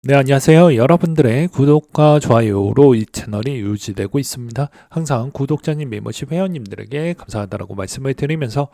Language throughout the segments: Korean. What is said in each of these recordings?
네, 안녕하세요. 여러분들의 구독과 좋아요로 이 채널이 유지되고 있습니다. 항상 구독자님, 멤버십 회원님들에게 감사하다라고 말씀을 드리면서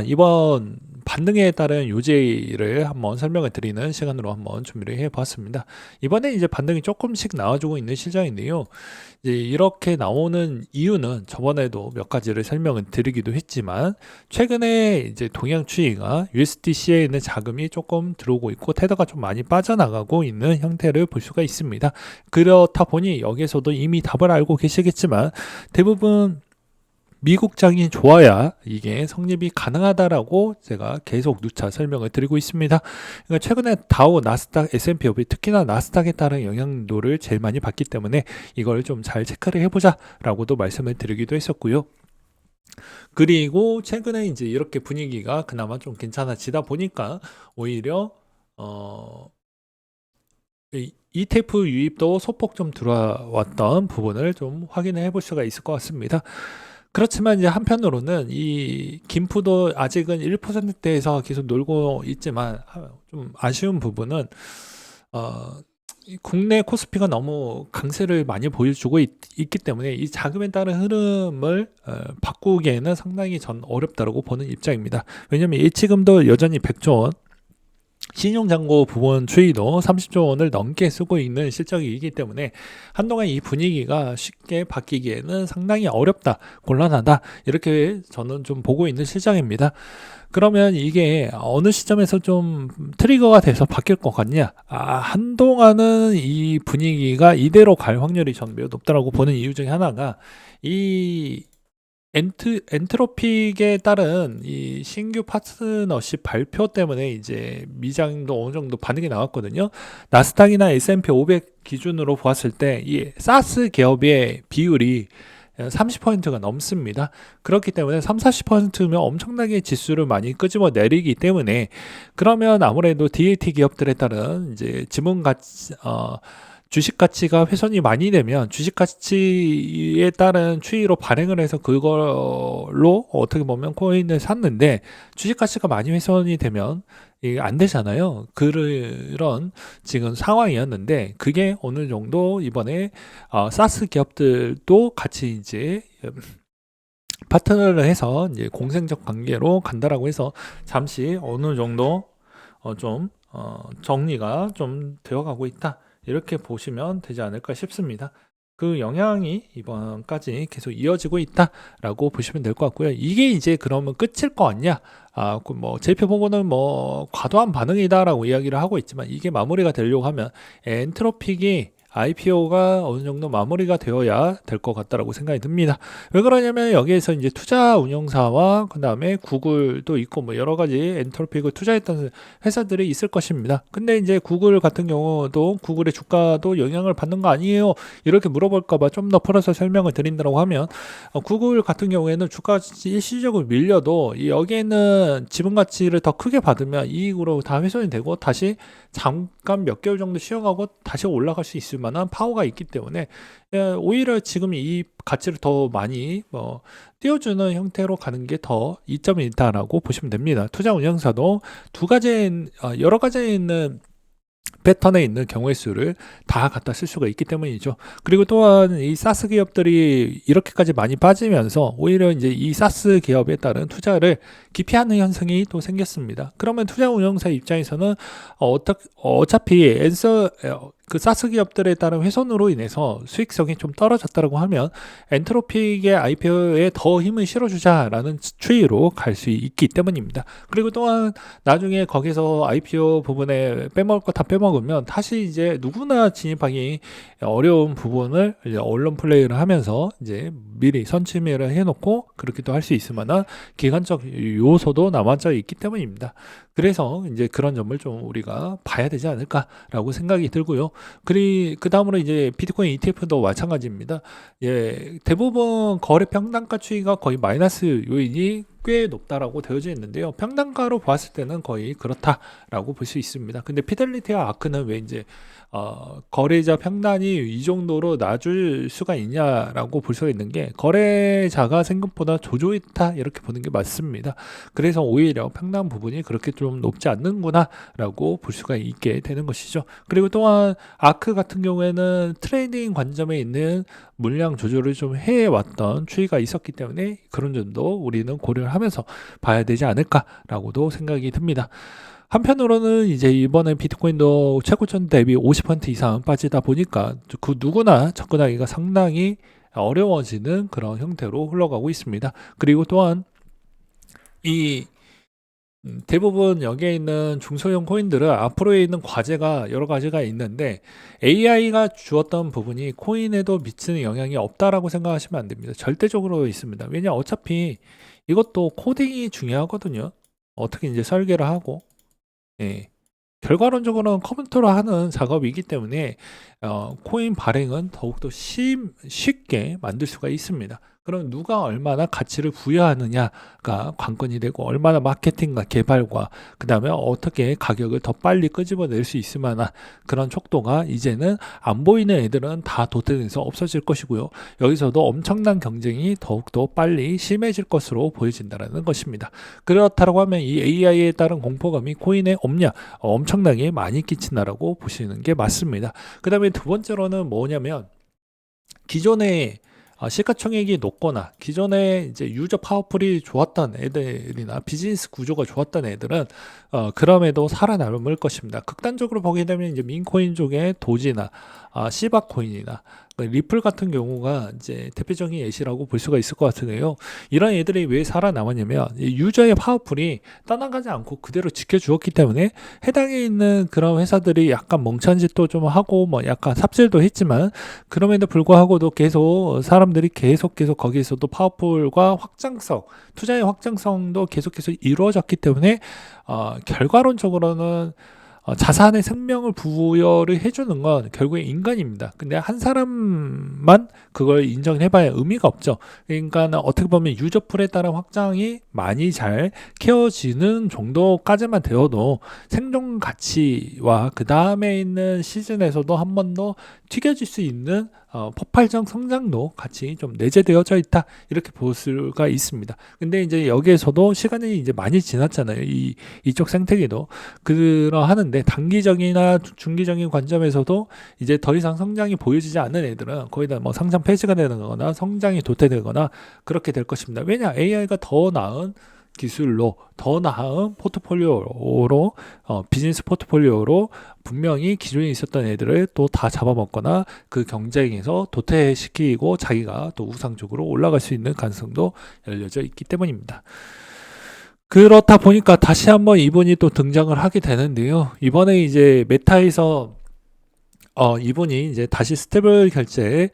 이번 반등에 따른 요지를 한번 설명을 드리는 시간으로 한번 준비를 해 보았습니다. 이번에 이제 반등이 조금씩 나와주고 있는 시장인데요. 이제 이렇게 나오는 이유는 저번에도 몇 가지를 설명을 드리기도 했지만 최근에 이제 동양 추이가 USDC에 있는 자금이 조금 들어오고 있고 테더가 좀 많이 빠져나가고 있는 형태를 볼 수가 있습니다. 그렇다 보니 여기에서도 이미 답을 알고 계시겠지만 대부분 미국장이 좋아야 이게 성립이 가능하다라고 제가 계속 누차 설명을 드리고 있습니다. 그러니까 최근에 다우, 나스닥, S&P 500, 특히나 나스닥에 따른 영향도를 제일 많이 받기 때문에 이걸 좀 잘 체크를 해보자라고도 말씀을 드리기도 했었고요. 그리고 최근에 이제 이렇게 분위기가 그나마 좀 괜찮아지다 보니까 오히려 ETF 유입도 소폭 좀 들어왔던 부분을 좀 확인을 해볼 수가 있을 것 같습니다. 그렇지만 이제 한편으로는 이 김푸도 아직은 1%대에서 계속 놀고 있지만 좀 아쉬운 부분은 이 국내 코스피가 너무 강세를 많이 보여주고 있기 때문에 이 자금에 따른 흐름을 바꾸기에는 상당히 전 어렵다고 보는 입장입니다. 왜냐하면 예치금도 여전히 100조 원, 신용잔고 부분 추이도 30조 원을 넘게 쓰고 있는 실적이기 때문에 한동안 이 분위기가 쉽게 바뀌기에는 상당히 어렵다, 곤란하다, 이렇게 저는 좀 보고 있는 실정입니다. 그러면 이게 어느 시점에서 좀 트리거가 돼서 바뀔 것 같냐? 한동안은 이 분위기가 이대로 갈 확률이 저는 매우 높다고 보는 이유 중에 하나가 이 엔트로픽에 따른 이 신규 파트너십 발표 때문에 이제 미장도 어느 정도 반응이 나왔거든요. 나스닥이나 S&P 500 기준으로 보았을 때 이 사스 기업의 비율이 30%가 넘습니다. 그렇기 때문에 3, 40%면 엄청나게 지수를 많이 끄집어 내리기 때문에 그러면 아무래도 DAT 기업들에 따른 이제 지분 가치, 주식 가치가 훼손이 많이 되면 주식 가치에 따른 추이로 발행을 해서 그걸로 어떻게 보면 코인을 샀는데 주식 가치가 많이 훼손이 되면 이게 안 되잖아요. 그런 지금 상황이었는데 그게 어느 정도 이번에 사스 기업들도 같이 이제 파트너를 해서 이제 공생적 관계로 간다라고 해서 잠시 어느 정도 정리가 좀 되어가고 있다. 이렇게 보시면 되지 않을까 싶습니다. 그 영향이 이번까지 계속 이어지고 있다라고 보시면 될 것 같고요. 이게 이제 그러면 끝일 거 아니야? 뭐 제표 보고는 뭐 과도한 반응이다라고 이야기를 하고 있지만 이게 마무리가 되려고 하면 엔트로픽이 IPO가 어느 정도 마무리가 되어야 될 것 같다라고 생각이 듭니다. 왜 그러냐면 여기에서 이제 투자 운용사와 그 다음에 구글도 있고 뭐 여러 가지 엔트로픽을 투자했던 회사들이 있을 것입니다. 근데 이제 구글 같은 경우도 구글의 주가도 영향을 받는 거 아니에요? 이렇게 물어볼까봐 좀 더 풀어서 설명을 드린다고 하면 구글 같은 경우에는 주가 일시적으로 밀려도 여기에는 지분 가치를 더 크게 받으면 이익으로 다 훼손이 되고 다시 잠깐 몇 개월 정도 쉬어가고 다시 올라갈 수 있을 만한 파워가 있기 때문에 오히려 지금 이 가치를 더 많이 띄워주는 형태로 가는 게 더 이점이 있다라고 보시면 됩니다. 투자 운영사도 여러 가지에 있는 패턴에 있는 경우의 수를 다 갖다 쓸 수가 있기 때문이죠. 그리고 또한 이 사스 기업들이 이렇게까지 많이 빠지면서 오히려 이제 이 사스 기업에 따른 투자를 기피하는 현상이 또 생겼습니다. 그러면 투자 운영사 입장에서는 어차피 그 사스 기업들에 따른 훼손으로 인해서 수익성이 좀 떨어졌다고 하면 엔트로픽의 IPO에 더 힘을 실어주자라는 추이로 갈 수 있기 때문입니다. 그리고 또한 나중에 거기서 IPO 부분에 빼먹을 거 다 빼먹으면 다시 이제 누구나 진입하기 어려운 부분을 이제 언론 플레이를 하면서 이제 미리 선취매를 해놓고 그렇게도 할 수 있을 만한 기간적 요소도 남아져 있기 때문입니다. 그래서 이제 그런 점을 좀 우리가 봐야 되지 않을까라고 생각이 들고요. 그 다음으로 이제 비트코인 ETF도 마찬가지입니다. 예, 대부분 거래 평단가 추이가 거의 마이너스 요인이 꽤 높다라고 되어져 있는데요. 평단가로 봤을 때는 거의 그렇다라고 볼 수 있습니다. 근데 피델리티와 아크는 왜 이제 거래자 평단이 이 정도로 낮을 수가 있냐라고 볼 수가 있는 게 거래자가 생각보다 조조있다 이렇게 보는 게 맞습니다. 그래서 오히려 평단 부분이 그렇게 좀 높지 않는구나라고 볼 수가 있게 되는 것이죠. 그리고 또한 아크 같은 경우에는 트레이딩 관점에 있는 물량 조절을 좀 해왔던 추이가 있었기 때문에 그런 점도 우리는 고려를 하면서 봐야 되지 않을까라고도 생각이 듭니다. 한편으로는 이제 이번에 비트코인도 최고점 대비 50% 이상 빠지다 보니까 그 누구나 접근하기가 상당히 어려워지는 그런 형태로 흘러가고 있습니다. 그리고 또한 이 대부분 여기에 있는 중소형 코인들은 앞으로에 있는 과제가 여러 가지가 있는데 AI가 주었던 부분이 코인에도 미치는 영향이 없다라고 생각하시면 안 됩니다. 절대적으로 있습니다. 왜냐 어차피 이것도 코딩이 중요하거든요. 어떻게 이제 설계를 하고 예. 결과론적으로는 컴퓨터로 하는 작업이기 때문에 코인 발행은 더욱더 쉽게 만들 수가 있습니다. 그럼 누가 얼마나 가치를 부여하느냐가 관건이 되고 얼마나 마케팅과 개발과 그 다음에 어떻게 가격을 더 빨리 끄집어낼 수 있을 만한 그런 촉도가 이제는 안 보이는 애들은 다 도태돼서 없어질 것이고요. 여기서도 엄청난 경쟁이 더욱더 빨리 심해질 것으로 보여진다는 것입니다. 그렇다고 하면 이 AI에 따른 공포감이 코인에 없냐? 엄청나게 많이 끼친다라고 보시는 게 맞습니다. 그 다음에 두 번째로는 뭐냐면 기존에 시가총액이 높거나 기존에 이제 유저 파워풀이 좋았던 애들이나 비즈니스 구조가 좋았던 애들은 그럼에도 살아남을 것입니다. 극단적으로 보게 되면 이제 민코인 쪽에 도지나 시바코인이나 리플 같은 경우가 이제 대표적인 예시라고 볼 수가 있을 것 같은데요. 이런 애들이 왜 살아남았냐면 유저의 파워풀이 떠나가지 않고 그대로 지켜주었기 때문에 해당에 있는 그런 회사들이 약간 멍청한 짓도 좀 하고 뭐 약간 삽질도 했지만 그럼에도 불구하고도 계속 사람들이 계속 거기에서도 파워풀과 확장성, 투자의 확장성도 계속해서 이루어졌기 때문에 결과론적으로는 자산의 생명을 부여를 해주는 건 결국에 인간입니다. 근데 한 사람만 그걸 인정해봐야 의미가 없죠. 그러니까 어떻게 보면 유저풀에 따른 확장이 많이 잘 키워지는 정도까지만 되어도 생존 가치와 그 다음에 있는 시즌에서도 한 번 더 튀겨질 수 있는 폭발적 성장도 같이 좀 내재되어져 있다 이렇게 볼 수가 있습니다. 근데 이제 여기에서도 시간이 이제 많이 지났잖아요. 이쪽 생태계도 그러하는데 단기적이나 중기적인 관점에서도 이제 더 이상 성장이 보여지지 않는 애들은 거의 다 뭐 상장 폐지가 되는 거나 성장이 도태되거나 그렇게 될 것입니다. 왜냐 AI가 더 나은 기술로 더 나은 포트폴리오로 비즈니스 포트폴리오로 분명히 기존에 있었던 애들을 또 다 잡아먹거나 그 경쟁에서 도태시키고 자기가 또 우상적으로 올라갈 수 있는 가능성도 열려져 있기 때문입니다. 그렇다 보니까 다시 한번 이분이 또 등장을 하게 되는데요. 이번에 이제 메타에서 이분이 이제 다시 스테이블 결제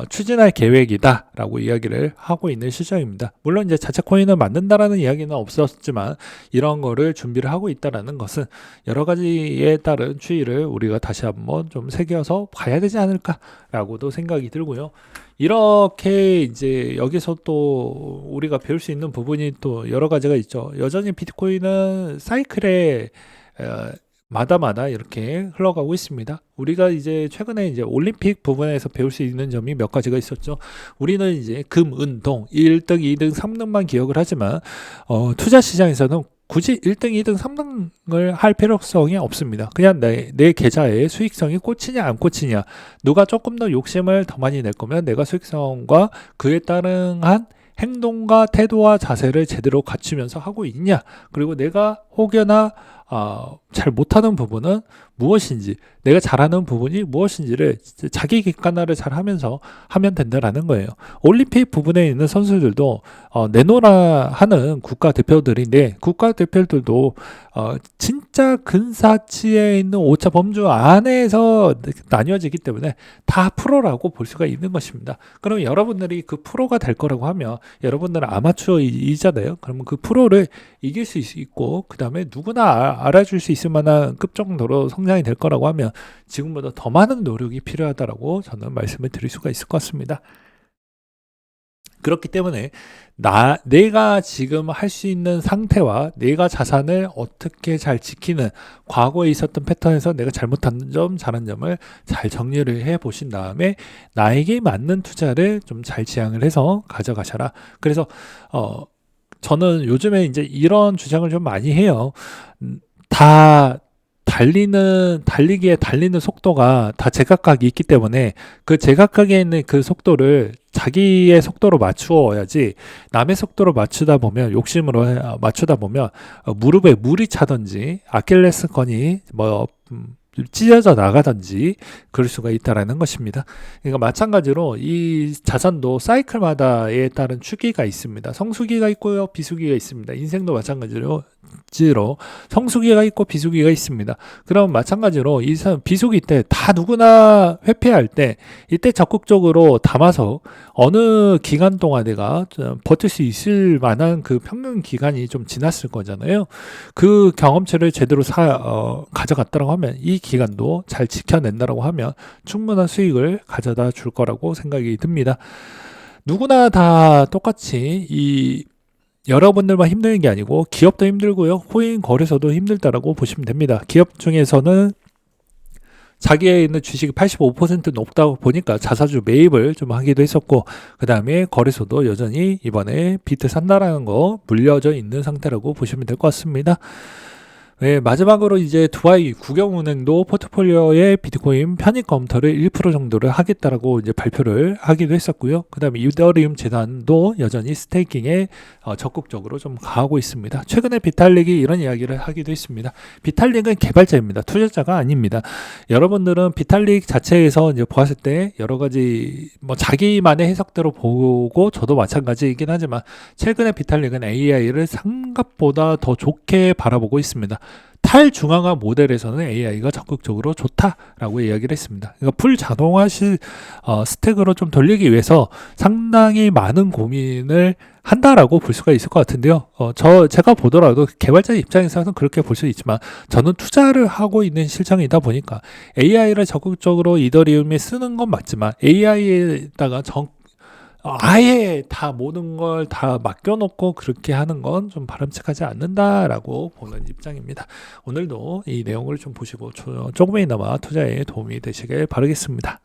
추진할 계획이다라고 이야기를 하고 있는 시점입니다. 물론 이제 자체 코인을 만든다라는 이야기는 없었지만 이런 거를 준비를 하고 있다라는 것은 여러 가지에 따른 추이를 우리가 다시 한번 좀 새겨서 봐야 되지 않을까라고도 생각이 들고요. 이렇게 이제 여기서 또 우리가 배울 수 있는 부분이 또 여러 가지가 있죠. 여전히 비트코인은 사이클에 마다마다 이렇게 흘러가고 있습니다. 우리가 이제 최근에 이제 올림픽 부분에서 배울 수 있는 점이 몇 가지가 있었죠. 우리는 이제 금, 은, 동 1등, 2등, 3등만 기억을 하지만 투자 시장에서는 굳이 1등, 2등, 3등을 할 필요성이 없습니다. 그냥 내 계좌에 수익성이 꽂히냐 안 꽂히냐, 누가 조금 더 욕심을 더 많이 낼 거면 내가 수익성과 그에 따른 행동과 태도와 자세를 제대로 갖추면서 하고 있냐, 그리고 내가 혹여나 잘 못하는 부분은 무엇인지, 내가 잘하는 부분이 무엇인지를 자기 객관화를 잘 하면서 하면 된다라는 거예요. 올림픽 부분에 있는 선수들도 내노라 하는 국가대표들인데 국가대표들도 진짜 근사치에 있는 오차 범주 안에서 나뉘어지기 때문에 다 프로라고 볼 수가 있는 것입니다. 그럼 여러분들이 그 프로가 될 거라고 하면 여러분들은 아마추어이잖아요. 그러면 그 프로를 이길 수 있고 그 다음에 누구나 알아줄 수 있을 만한 급 정도로 성장이 될 거라고 하면 지금보다 더 많은 노력이 필요하다라고 저는 말씀을 드릴 수가 있을 것 같습니다. 그렇기 때문에 내가 지금 할 수 있는 상태와 내가 자산을 어떻게 잘 지키는, 과거에 있었던 패턴에서 내가 잘못한 점, 잘한 점을 잘 정리를 해 보신 다음에 나에게 맞는 투자를 좀 잘 지향을 해서 가져가셔라. 그래서 저는 요즘에 이제 이런 주장을 좀 많이 해요. 다 달리기에 달리는 속도가 다 제각각이 있기 때문에 그 제각각에 있는 그 속도를 자기의 속도로 맞추어야지, 남의 속도로 맞추다 보면, 욕심으로 맞추다 보면 무릎에 물이 차든지 아킬레스건이 찢어져 나가든지 그럴 수가 있다라는 것입니다. 그러니까 마찬가지로 이 자산도 사이클마다에 따른 주기가 있습니다. 성수기가 있고요, 비수기가 있습니다. 인생도 마찬가지로 성수기가 있고 비수기가 있습니다. 그럼 마찬가지로 이 비수기 때 다 누구나 회피할 때, 이때 적극적으로 담아서 어느 기간 동안 내가 버틸 수 있을 만한 그 평균 기간이 좀 지났을 거잖아요. 그 경험치를 제대로 가져갔다고 하면, 이 기간도 잘 지켜낸다고 하면 충분한 수익을 가져다 줄 거라고 생각이 듭니다. 누구나 다 똑같이 여러분들만 힘든 게 아니고 기업도 힘들고요, 코인 거래소도 힘들다라고 보시면 됩니다. 기업 중에서는 자기에 있는 주식이 85% 높다고 보니까 자사주 매입을 좀 하기도 했었고, 그 다음에 거래소도 여전히 이번에 비트 산다라는 거 물려져 있는 상태라고 보시면 될 것 같습니다. 네, 마지막으로 이제 두바이 국영은행도 포트폴리오에 비트코인 편입 검토를 1% 정도를 하겠다라고 이제 발표를 하기도 했었고요. 그 다음에 이더리움 재단도 여전히 스테이킹에 적극적으로 좀 가하고 있습니다. 최근에 비탈릭이 이런 이야기를 하기도 했습니다. 비탈릭은 개발자입니다. 투자자가 아닙니다. 여러분들은 비탈릭 자체에서 이제 보았을 때 여러 가지 자기만의 해석대로 보고, 저도 마찬가지이긴 하지만 최근에 비탈릭은 AI를 생각보다 더 좋게 바라보고 있습니다. 탈중앙화 모델에서는 AI가 적극적으로 좋다라고 이야기를 했습니다. 그러니까 풀 자동화 스택으로 좀 돌리기 위해서 상당히 많은 고민을 한다라고 볼 수가 있을 것 같은데요. 제가 보더라도 개발자 입장에서는 그렇게 볼 수 있지만, 저는 투자를 하고 있는 실정이다 보니까 AI를 적극적으로 이더리움에 쓰는 건 맞지만, AI에다가 아예 다 모든 걸 다 맡겨놓고 그렇게 하는 건 좀 바람직하지 않는다라고 보는 입장입니다. 오늘도 이 내용을 좀 보시고 조금이나마 투자에 도움이 되시길 바라겠습니다.